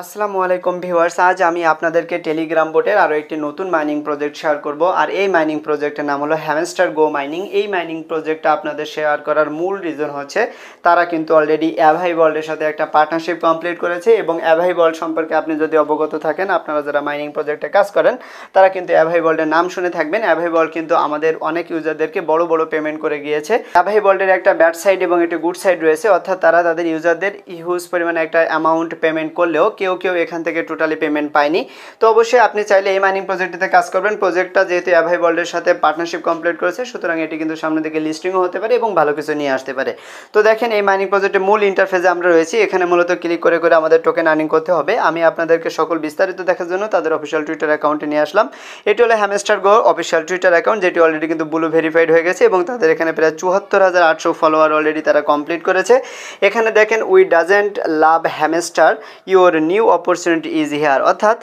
আসসালামু আলাইকুম ভিউয়ার্স, আজ আমি আপনাদেরকে টেলিগ্রাম বোটের আরও একটি নতুন মাইনিং প্রজেক্ট শেয়ার করব। আর এই মাইনিং প্রজেক্টের নাম হলো হ্যামস্টার গো মাইনিং। এই মাইনিং প্রজেক্টটা আপনাদের শেয়ার করার মূল রিজন হচ্ছে তারা কিন্তু অলরেডি অ্যাভাই ওয়ার্ল্ডের সাথে একটা পার্টনারশিপ কমপ্লিট করেছে এবং অ্যাভাই ওয়ার্ল্ড সম্পর্কে আপনি যদি অবগত থাকেন, আপনারা যারা মাইনিং প্রজেক্টে কাজ করেন তারা কিন্তু অ্যাভাই ওয়ার্ল্ডের নাম শুনে থাকবেন। অ্যাভাই ওয়ার্ল্ড কিন্তু আমাদের অনেক ইউজারদেরকে বড় বড় পেমেন্ট করে গিয়েছে। অ্যাভাই ওয়ার্ল্ডের একটা ব্যাড সাইড এবং একটা গুড সাইড রয়েছে, অর্থাৎ তারা তাদের ইউজারদের হিউজ পরিমাণে একটা অ্যামাউন্ট পেমেন্ট করলেও কেউ কেউ এখান থেকে টোটালি পেমেন্ট পায়নি। তো অবশ্যই আপনি চাইলে এই মাইনিং প্রজেক্টটিতে কাজ করবেন। প্রজেক্টটা যেহেতু অ্যাভাই ওয়ার্ল্ডের সাথে পার্টনারশিপ কমপ্লিট করেছে, সুতরাং এটি কিন্তু সামনের দিকে লিস্টিংও হতে পারে এবং ভালো কিছু নিয়ে আসতে পারে। তো দেখেন, এই মাইনিং প্রজেক্টের মূল ইন্টারফেসে আমরা রয়েছি। এখানে মূলত ক্লিক করে করে আমাদের টোকেন আর্নিং করতে হবে। আমি আপনাদেরকে সকল বিস্তারিত দেখার জন্য তাদের অফিসিয়াল টুইটার অ্যাকাউন্টে নিয়ে আসলাম। এটি হলো হ্যামস্টার গো অফিসিয়াল টুইটার অ্যাকাউন্ট, যেটি অলরেডি কিন্তু ব্লু ভেরিফাইড হয়ে গেছে এবং তাদের এখানে প্রায় ৭৪,৮০০ ফলোয়ার অলরেডি তারা কমপ্লিট করেছে। এখানে দেখেন, we doesn't love hamster, your new opportunity is here. অর্থাৎ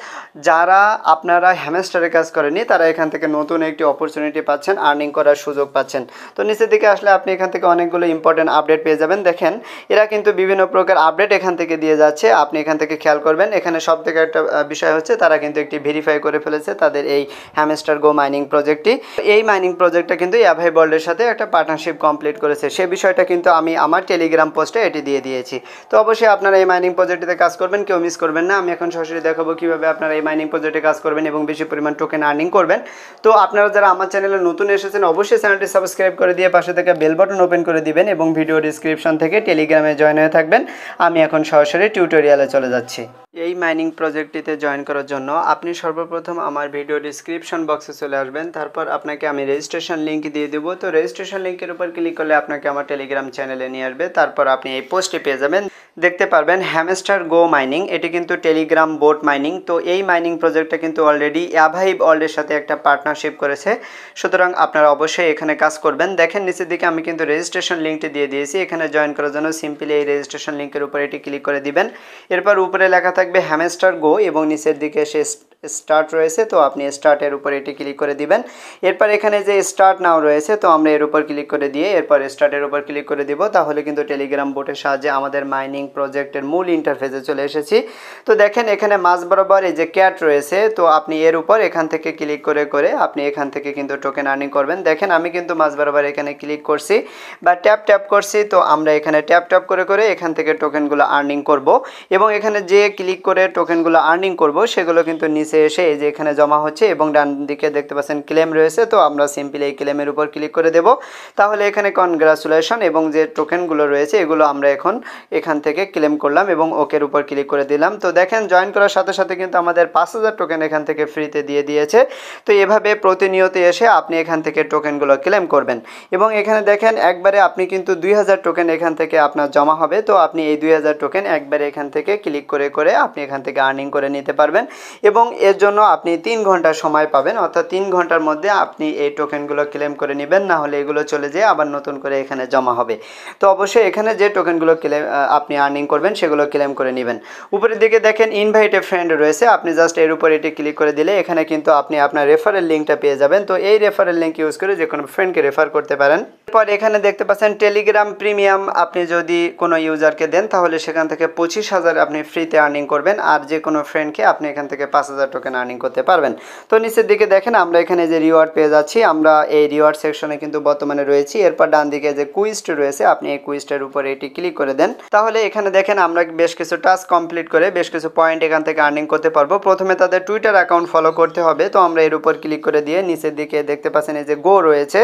যারা আপনারা হ্যামস্টারে কাজ করেনি তারা এখান থেকে নতুন একটি অপরচুনিটি পাচ্ছেন, আর্নিং করার সুযোগ পাচ্ছেন। তো নিচের দিকে আসলে আপনি এখান থেকে অনেকগুলো ইম্পর্টেন্ট আপডেট পেয়ে যাবেন। দেখেন, এরা কিন্তু বিভিন্ন প্রকার আপডেট এখান থেকে দিয়ে যাচ্ছে, আপনি এখান থেকে খেয়াল করবেন। এখানে সব থেকে একটা বিষয় হচ্ছে তারা কিন্তু একটি ভেরিফাই করে ফেলেছে তাদের এই হ্যামস্টার গো মাইনিং প্রজেক্টটি। এই মাইনিং প্রজেক্টটা কিন্তু অ্যাভাই ওয়ার্ল্ডের সাথে একটা পার্টনারশিপ কমপ্লিট করেছে। সে বিষয়টা কিন্তু আমি আমার টেলিগ্রাম পোস্টে এটি দিয়ে দিয়েছি। তো অবশ্যই আপনারা এই মাইনিং প্রজেক্টটিতে কাজ করবেন, কেউ মিস করবেন না। আমি এখন সরাসরি দেখাবো কীভাবে আপনারা এই মাইনিং প্রজেক্টে কাজ করবেন এবং বেশি পরিমাণ টোকেন আর্নিং করবেন। তো আপনারা যারা আমার চ্যানেলে নতুন এসেছেন, অবশ্যই চ্যানেলটি সাবস্ক্রাইব করে দিয়ে পাশে থেকে বেল বাটন ওপেন করে দিবেন এবং ভিডিও ডিসক্রিপশন থেকে টেলিগ্রামে জয়েন হয়ে থাকবেন। আমি এখন সরাসরি টিউটোরিয়ালে চলে যাচ্ছি। এই মাইনিং প্রজেক্টটিতে জয়েন করার জন্য আপনি সর্বপ্রথম আমার ভিডিও ডিসক্রিপশন বক্সে চলে আসবেন। তারপর আপনাকে আমি রেজিস্ট্রেশন লিঙ্ক দিয়ে দেবো। তো রেজিস্ট্রেশন লিঙ্কের উপর ক্লিক করলে আপনাকে আমার টেলিগ্রাম চ্যানেলে নিয়ে আসবে। তারপর আপনি এই পোস্টে পেয়ে যাবেন, দেখতে পারবেন হ্যামস্টার গো মাইনিং। এটি কিন্তু টেলিগ্রাম বোট মাইনিং। তো এই মাইনিং প্রজেক্টটা কিন্তু অলরেডি অ্যাভাই ওয়ার্ল্ডের সাথে একটা পার্টনারশিপ করেছে, সুতরাং আপনারা অবশ্যই এখানে কাজ করবেন। দেখেন, নিচের দিকে আমি কিন্তু রেজিস্ট্রেশন লিঙ্কটি দিয়ে দিয়েছি। এখানে জয়েন করার জন্য সিম্পলি এই রেজিস্ট্রেশন লিঙ্কের উপর এটি ক্লিক করে দিবেন। এরপর উপরে লেখা থাকবে হ্যামস্টার গো এবং নিচের দিকে সে স্টার্ট রয়েছে, তো আপনি স্টার্টের উপর এটি ক্লিক করে দিবেন। এরপর এখানে যে স্টার্ট নাও রয়েছে, তো আমরা এর উপর ক্লিক করে দিয়ে এরপর স্টার্টের উপর ক্লিক করে দিব। তাহলে কিন্তু টেলিগ্রাম বোটের সাহায্যে আমাদের মাইনিং প্রজেক্টের মূল ইন্টারফেসে চলে এসেছি। তো দেখেন, এখানে মাঝ বরাবর এই যে ক্যাট রয়েছে, তো আপনি এর উপর এখান থেকে ক্লিক করে করে আপনি এখান থেকে কিন্তু টোকেন আর্নিং করবেন। দেখেন, আমি কিন্তু মাঝ বরাবর এখানে ক্লিক করছি বা ট্যাপ ট্যাপ করছি। তো আমরা এখানে ট্যাপ ট্যাপ করে করে এখান থেকে টোকেনগুলো আর্নিং করব এবং এখানে যে ক্লিক করে টোকেনগুলো আর্নিং করব সেগুলো কিন্তু নিচে এসে এই যে এখানে জমা হচ্ছে এবং ডান দিকে দেখতে পাচ্ছেন ক্লেম রয়েছে। তো আমরা সিম্পলি এই ক্লেমের উপর ক্লিক করে দেব। তাহলে এখানে কনগ্রাচুলেশন এবং যে টোকেনগুলো রয়েছে এগুলো আমরা এখন এখান থেকে ক্লেম করলাম এবং ওকের উপর ক্লিক করে দিলাম। তো দেখেন, জয়েন করার সাথে সাথে কিন্তু আমাদের ৫,০০০ টোকেন এখান থেকে ফ্রিতে দিয়ে দিয়েছে। তো এভাবে প্রতিনিয়ত এসে আপনি এখান থেকে টোকেনগুলো ক্লেম করবেন এবং এখানে দেখেন একবারে আপনি কিন্তু ২,০০০ টোকেন এখান থেকে আপনার জমা হবে। তো আপনি এই ২,০০০ টোকেন একবারে এখান থেকে ক্লিক করে করে আপনি এখান থেকে আর্নিং করে নিতে পারবেন এবং এর জন্য আপনি ৩ ঘন্টা সময় পাবেন, অর্থাৎ ৩ ঘন্টার মধ্যে আপনি এই টোকেনগুলো ক্লেম করে নেবেন, না হলে এগুলো চলে যেয়ে আবার নতুন করে এখানে জমা হবে। তো অবশ্যই এখানে যে টোকেনগুলো ক্লেম আপনি আর্নিং করবেন সেগুলো ক্লেম করে নেবেন। উপরের দিকে দেখেন ইনভাইট এ ফ্রেন্ড রয়েছে, আপনি জাস্ট এর উপর এটি ক্লিক করে দিলে এখানে কিন্তু আপনি আপনার রেফারেল লিঙ্কটা পেয়ে যাবেন। তো এই রেফারেল লিঙ্ক ইউজ করে যে কোনো ফ্রেন্ডকে রেফার করতে পারেন। এরপর এখানে দেখতে পাচ্ছেন টেলিগ্রাম প্রিমিয়াম, আপনি যদি কোনো ইউজারকে দেন তাহলে সেখান থেকে ২৫,০০০ আপনি ফ্রিতে আর্নিং করবেন আর যে কোনো ফ্রেন্ডকে আপনি এখান থেকে ৫,০০০ টোকেন আর্নিং করতে পারবেন। তো নিচের দিকে দেখেন আমরা এখানে যে রিওয়ার্ড পেয়ে যাচ্ছি, আমরা এই রিওয়ার্ড সেকশনে কিন্তু বর্তমানে রয়েছি। এরপর ডান দিকে যে কুইজট রয়েছে, আপনি এই কুইজটার উপরে এটি ক্লিক করে দেন। তাহলে এখানে দেখেন আমরা বেশ কিছু টাস্ক কমপ্লিট করে বেশ কিছু পয়েন্ট এখান থেকে আর্নিং করতে পারবো। প্রথমে তাদের টুইটার অ্যাকাউন্ট ফলো করতে হবে। তো আমরা এর উপর ক্লিক করে দিয়ে নিচের দিকে দেখতে পাচ্ছেন এই যে গো রয়েছে,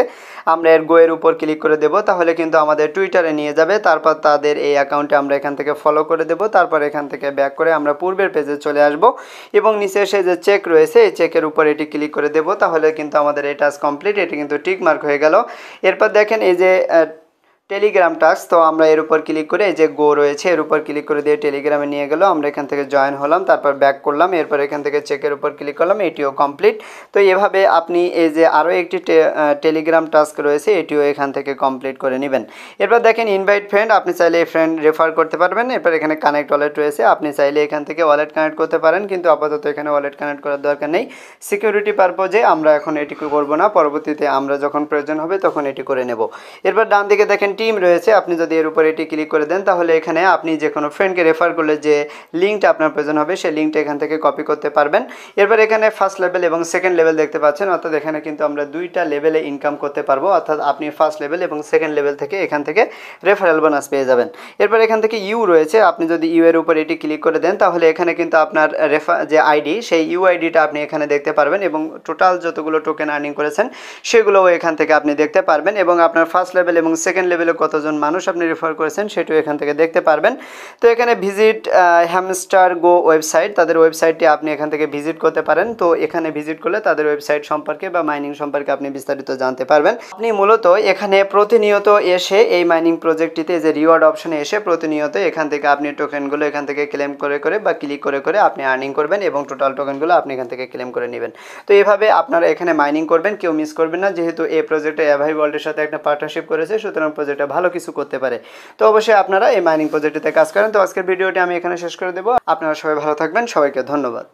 আমরা এর গো এর উপর ক্লিক করে দেব। তাহলে কিন্তু আমাদের টুইটারে নিয়ে যাবে। তারপর তাদের এই অ্যাকাউন্টে আমরা এখান থেকে ফলো করে দেব। তারপর এখান থেকে ব্যাক করে আমরা পূর্বের পেজে চলে আসব এবং নিচে এসে যে চেক রয়েছে এই চেকের উপর এটি ক্লিক করে দেব। তাহলে কিন্তু আমাদের এই টাস্ক কমপ্লিট, এটি কিন্তু টিক মার্ক হয়ে গেল। এরপর দেখেন এই যে টেলিগ্রাম টাস্ক, তো আমরা এর উপর ক্লিক করে এই যে গো রয়েছে এর উপর ক্লিক করে দিয়ে টেলিগ্রামে নিয়ে গেল। আমরা এখান থেকে জয়েন হলাম, তারপর ব্যাক করলাম, এরপর এখান থেকে চেকের উপর ক্লিক করলাম, এটিও কমপ্লিট। তো এভাবে আপনি এই যে আরও একটি টেলিগ্রাম টাস্ক রয়েছে এটিও এখান থেকে কমপ্লিট করে নেবেন। এরপর দেখেন ইনভাইট ফ্রেন্ড, আপনি চাইলে এই ফ্রেন্ড রেফার করতে পারবেন। এরপর এখানে কানেক্ট ওয়ালেট রয়েছে, আপনি চাইলে এখান থেকে ওয়ালেট কানেক্ট করতে পারেন, কিন্তু আপাতত এখানে ওয়ালেট কানেক্ট করার দরকার নেই। সিকিউরিটি পারপোজে আমরা এখন এটি করব না, পরবর্তীতে আমরা যখন প্রয়োজন হবে তখন এটি করে নেব। এরপর ডান দিকে দেখেন টিম রয়েছে, আপনি যদি এর উপরে এটি ক্লিক করে দেন তাহলে এখানে আপনি যে কোনো ফ্রেন্ডকে রেফার করলে যে লিঙ্কটা আপনার প্রয়োজন হবে সেই লিঙ্কটা এখান থেকে কপি করতে পারবেন। এরপর এখানে ফার্স্ট লেভেল এবং সেকেন্ড লেভেল দেখতে পাচ্ছেন, অর্থাৎ এখানে কিন্তু আমরা দুইটা লেভেলে ইনকাম করতে পারবো, অর্থাৎ আপনি ফার্স্ট লেভেল এবং সেকেন্ড লেভেল থেকে এখান থেকে রেফারেল বোনাস পেয়ে যাবেন। এরপর এখান থেকে ইউ রয়েছে, আপনি যদি ইউ এর উপর এটি ক্লিক করে দেন তাহলে এখানে কিন্তু আপনার যে আইডি সেই ইউ আইডিটা আপনি এখানে দেখতে পারবেন এবং টোটাল যতগুলো টোকেন আর্নিং করেছেন সেগুলোও এখান থেকে আপনি দেখতে পারবেন এবং আপনার ফার্স্ট লেভেল এবং সেকেন্ড লেভেলে কতজন মানুষ আপনি রেফার করেছেন সেটাও এখান থেকে দেখতে পারবেন। তো এখানে ভিজিট হ্যামস্টার গো ওয়েবসাইট, তাদের ওয়েবসাইটটি আপনি এখান থেকে ভিজিট করতে পারেন। তো এখানে ভিজিট করলে তাদের ওয়েবসাইট সম্পর্কে বা মাইনিং সম্পর্কে আপনি বিস্তারিত জানতে পারবেন। আপনি মূলত এখানে প্রতিনিয়ত এসে এই মাইনিং প্রজেক্টটিতে যে রিওয়ার্ড অপশনে এসে প্রতিনিয়ত এখান থেকে আপনি টোকেনগুলো এখান থেকে ক্লেম করে করে বা ক্লিক করে করে আপনি আর্নিং করবেন এবং টোটাল টোকেনগুলো আপনি এখান থেকে ক্লেম করে নেবেন। তো এভাবে আপনারা এখানে মাইনিং করবেন, কেউ মিস করবেন না, যেহেতু এই প্রজেক্টে এভাই ওয়ার্ল্ডের সাথে একটা পার্টনারশিপ করেছে, সুতরাং প্রজেক্টটা ভালো কিছু করতে পারে। তো অবশ্যই আপনারা এই মাইনিং প্রজেক্টটিতে কাজ করেন। তো আজকের ভিডিওটি আমি এখানে শেষ করে দেবো। আপনারা সবাই ভালো থাকবেন, সবাইকে ধন্যবাদ।